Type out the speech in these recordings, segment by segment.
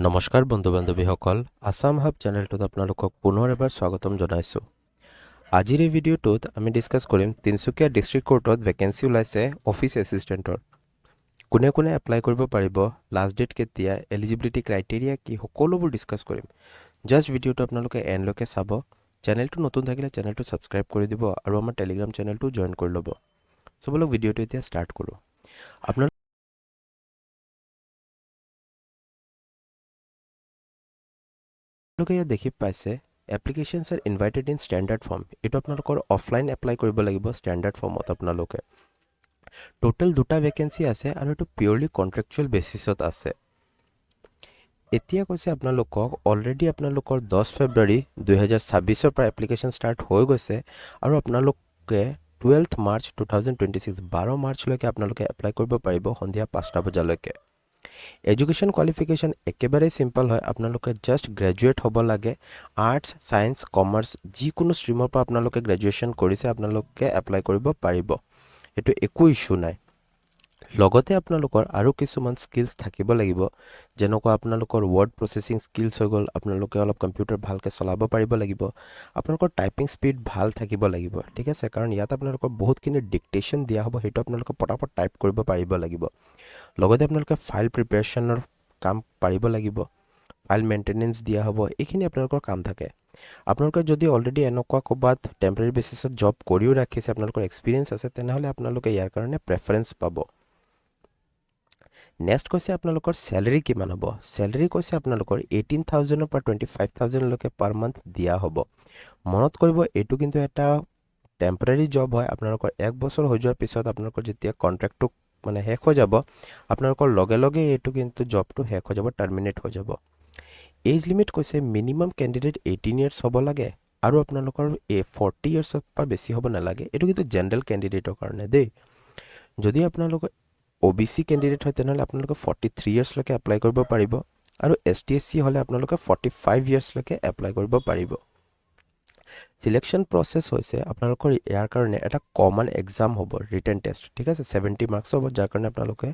নমস্কাৰ বন্ধু বান্ধৱীসকল আসাম হাব চেনেলটোত আপোনালোকক পুনৰ এবাৰ স্বাগতম জনাইছোঁ। আজিৰ এই ভিডিঅ'টোত আমি ডিছকাছ কৰিম তিনিচুকীয়া ডিষ্ট্ৰিক্ট কোৰ্টত ভেকেঞ্চি ওলাইছে অফিচ এছিষ্টেণ্টৰ। কোনে কোনে এপ্লাই কৰিব পাৰিব, লাষ্ট ডেট কেতিয়া, এলিজিবিলিটি ক্ৰাইটেৰিয়া কি, সকলোবোৰ ডিছকাছ কৰিম। জাষ্ট ভিডিঅ'টো আপোনালোকে এণ্ডলৈকে চাব। চেনেলটো নতুন থাকিলে চেনেলটো ছাবস্ক্ৰাইব কৰি দিব আৰু আমাৰ টেলিগ্ৰাম চেনেলটো জইন কৰি ল'ব। চ' বলক ভিডিঅ'টো এতিয়া ষ্টাৰ্ট কৰোঁ। আপোনালোকে ইয়াত দেখি পাইছে applications are invited in standard form. এইটো আপোনালোকৰ অফলাইন এপ্লাই কৰিব লাগিব ষ্টেণ্ডাৰ্ড ফৰ্মত। আপোনালোকে টোটেল 2টা ভেকেঞ্চি আছে আৰু এইটো পিয়ৰলি কণ্ট্ৰেকচুৱেল বেচিছত আছে। এতিয়া কৈছে আপোনালোকক অলৰেডি আপোনালোকৰ 10 ফেব্ৰুৱাৰী 2026 পৰা এপ্লিকেশ্যন ষ্টাৰ্ট হৈ গৈছে আৰু আপোনালোকে 12 মাৰ্চ 2026 12 মাৰ্চলৈকে আপোনালোকে এপ্লাই কৰিব পাৰিব সন্ধিয়া 5টা বজালৈকে। এডুকেশ্যন কোৱালিফিকেশ্যন একেবাৰে চিম্পল হয়। আপোনালোকে জাষ্ট গ্ৰেজুৱেট হ'ব লাগে। আৰ্টছ, ছায়েন্স, কমাৰ্চ যিকোনো ষ্ট্ৰীমৰ পৰা আপোনালোকে গ্ৰেজুৱেশ্যন কৰিছে আপোনালোকে এপ্লাই কৰিব পাৰিব। এইটো একো ইছ্যু নাই। লগতে আপোনালোকৰ আৰু কিছুমান স্কিলছ থাকিব লাগিব, যেনেকুৱা আপোনালোকৰ ৱৰ্ড প্ৰচেছিং স্কিলছ হৈ গ'ল, আপোনালোকে অলপ কম্পিউটাৰ ভালকৈ চলাব পাৰিব লাগিব, আপোনালোকৰ টাইপিং স্পীড ভাল থাকিব লাগিব। ঠিক আছে, কাৰণ ইয়াত আপোনালোকৰ বহুতখিনি ডিক্টেশ্যন দিয়া হ'ব, সেইটো আপোনালোকে পটাপট টাইপ কৰিব পাৰিব লাগিব। লগতে আপোনালোকে ফাইল প্ৰিপেৰেশ্যনৰ কাম পাৰিব লাগিব, ফাইল মেইনটেনেঞ্চ দিয়া হ'ব, এইখিনি আপোনালোকৰ কাম থাকে। আপোনালোকে যদি অলৰেডি এনেকুৱা ক'ৰবাত টেম্পৰেৰী বেচিছত জব কৰিও ৰাখিছে, আপোনালোকৰ এক্সপিৰিয়েঞ্চ আছে, তেনেহ'লে আপোনালোকে ইয়াৰ কাৰণে প্ৰেফাৰেঞ্চ পাব। নেক্সট কৈছে আপোনালোকৰ চেলেৰি কিমান হ'ব। চেলেৰি কৈছে আপোনালোকৰ 18,000 পৰা 25,000লৈকে পাৰ মান্থ দিয়া হ'ব। মনত কৰিব এইটো কিন্তু এটা টেম্পৰেৰী জব হয়। আপোনালোকৰ 1 বছৰ হৈ যোৱাৰ পিছত আপোনালোকৰ যেতিয়া কণ্ট্ৰেক্টটো শেষ হৈ যাব, আপোনালোকৰ লগে লগে এইটো কিন্তু জবটো শেষ হৈ যাব, টাৰ্মিনেট হৈ যাব। এজ লিমিট কৈছে মিনিমাম কেণ্ডিডেট 18 ইয়াৰ্ছ হ'ব লাগে আৰু আপোনালোকৰ 40 ইয়াৰ্ছৰ পৰা বেছি হ'ব নালাগে। এইটো কিন্তু জেনেৰেল কেণ্ডিডেটৰ কাৰণে দেই। যদি আপোনালোকৰ OBC কেণ্ডিডেট হয় তেনেহ'লে আপোনালোকে 43 ইয়াৰ্ছলৈকে এপ্লাই কৰিব পাৰিব আৰু ST/SC হ'লে আপোনালোকে 45 ইয়াৰ্ছলৈকে এপ্লাই কৰিব পাৰিব। চিলেকশ্যন প্ৰচেছ হৈছে আপোনালোকৰ ইয়াৰ কাৰণে এটা কমন এক্সাম হ'ব, ৰিটেন টেষ্ট। ঠিক আছে, 70 মাৰ্কছ হ'ব, যাৰ কাৰণে আপোনালোকে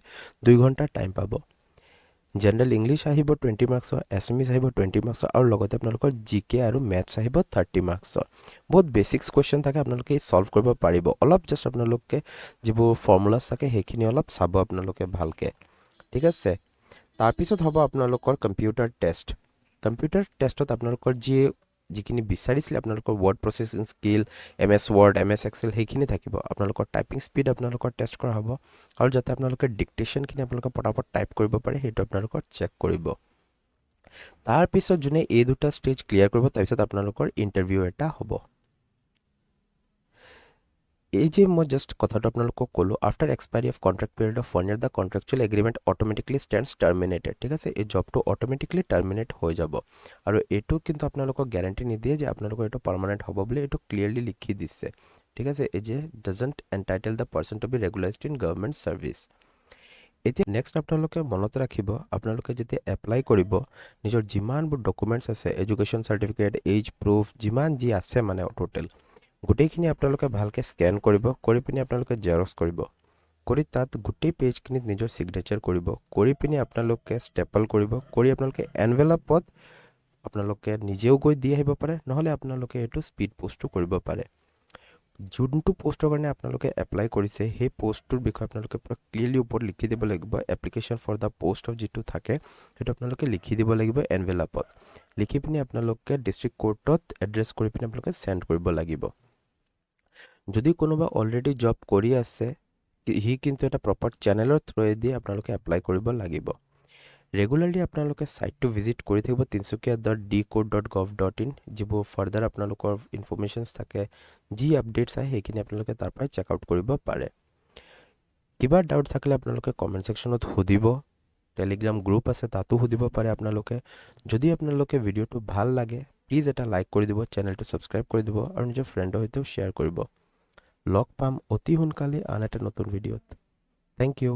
2 ঘণ্টাৰ টাইম পাব। জেনেৰেল ইংলিছ আহিব 20 মাৰ্কছৰ, এছামিছ আহিব 20 মাৰ্কছৰ আৰু লগতে আপোনালোকৰ GK আৰু মেথছ আহিব 30 মাৰ্কছৰ। বহুত বেছিক্স কুৱেশ্যন থাকে, আপোনালোকে ছল্ভ কৰিব পাৰিব। অলপ জাষ্ট আপোনালোকে যিবোৰ ফৰ্মুলাছ থাকে সেইখিনি অলপ চাব আপোনালোকে ভালকৈ। ঠিক আছে, তাৰপিছত হ'ব আপোনালোকৰ কম্পিউটাৰ টেষ্ট। কম্পিউটাৰ টেষ্টত আপোনালোকৰ যিখিনি বিচাৰিছিলে আপোনালোকৰ word processing skill, MS word, MS excel সেইখিনি থাকিব। আপোনালোকৰ টাইপিং স্পীড আপোনালোকৰ টেষ্ট কৰা হ'ব আৰু যাতে আপোনালোকে ডিক্টেশ্যনখিনি আপোনালোকে পটাপট টাইপ কৰিব পাৰে সেইটো আপোনালোকৰ চেক কৰিব। তাৰপিছত যোনে এই 2টা ষ্টেজ ক্লিয়াৰ কৰিব, তাৰপিছত আপোনালোকৰ ইণ্টাৰভিউ এটা হ'ব। এই যে মই জাষ্ট কথাটো আপোনালোকক ক'লোঁ, after expiry of contract period of 1 year the contractual agreement automatically stands terminated. ঠিক আছে, এই জবটো অট'মেটিকলি টাৰ্মিনেট হৈ যাব আৰু এইটো কিন্তু আপোনালোকক গেৰাণ্টি নিদিয়ে যে আপোনালোকৰ এইটো পাৰ্মানেণ্ট হ'ব বুলি, এইটো ক্লিয়াৰলি লিখি দিছে। ঠিক আছে, এই যে doesn't entitle the person to be regularized in government service. এতিয়া নেক্সট আপোনালোকে মনত ৰাখিব, আপোনালোকে যেতিয়া এপ্লাই কৰিব নিজৰ যিমানবোৰ ডকুমেণ্টছ আছে, এডুকেশ্যন চাৰ্টিফিকেট, এজ প্ৰুফ, যিমান যি আছে টোটেল গোটেইখিনি আপোনালোকে ভালকৈ স্কেন কৰিব, কৰি পিনি আপোনালোকে জেৰক্স কৰিব, কৰি তাত গোটেই পেজখিনিত নিজৰ ছিগনেচাৰ কৰিব, কৰি পিনি আপোনালোকে ষ্টেপল কৰিব, কৰি আপোনালোকে এনভেলপত আপোনালোকে নিজেও গৈ দি আহিব পাৰে, নহ'লে আপোনালোকে এইটো স্পীড পোষ্টো কৰিব পাৰে। যোনটো পোষ্টৰ কাৰণে আপোনালোকে এপ্লাই কৰিছে সেই পোষ্টটোৰ বিষয়ে আপোনালোকে পুৰা ক্লিয়াৰলি ওপৰত লিখি দিব লাগিব। Application for the post of যিটো থাকে সেইটো আপোনালোকে লিখি দিব লাগিব এনভেলপত। লিখি পিনি আপোনালোকে ডিষ্ট্ৰিক্ট কোৰ্টত এড্ৰেছ কৰি পিনি আপোনালোকে চেণ্ড কৰিব লাগিব। যদি কোনোবা অলৰেডি জব কৰি আছে, সি কিন্তু এটা প্ৰপাৰ চেনেলৰ থ্ৰুৱেদি আপোনালোকে এপ্লাই কৰিব লাগিব। ৰেগুলাৰলি আপোনালোকে ছাইটটো ভিজিট কৰি থাকিব, tinsukia.dcourt.gov.in, যিবোৰ ফাৰ্ডাৰ আপোনালোকৰ ইনফৰ্মেশ্যনছ থাকে, যি আপডেটছ আহে সেইখিনি আপোনালোকে তাৰ পৰাই চেক আউট কৰিব পাৰে। কিবা ডাউট থাকিলে আপোনালোকে কমেণ্ট ছেকশ্যনত সুধিব, টেলিগ্ৰাম গ্ৰুপ আছে তাতো সুধিব পাৰে আপোনালোকে। যদি আপোনালোকে ভিডিঅ'টো ভাল লাগে প্লিজ এটা লাইক কৰি দিব, চেনেলটো ছাবস্ক্ৰাইব কৰি দিব আৰু নিজৰ ফ্ৰেণ্ডৰ সৈতেও শ্বেয়াৰ কৰিব। লগ পাম অতি সোনকালে আন এটা নতুন ভিডিঅ'ত। Thank U.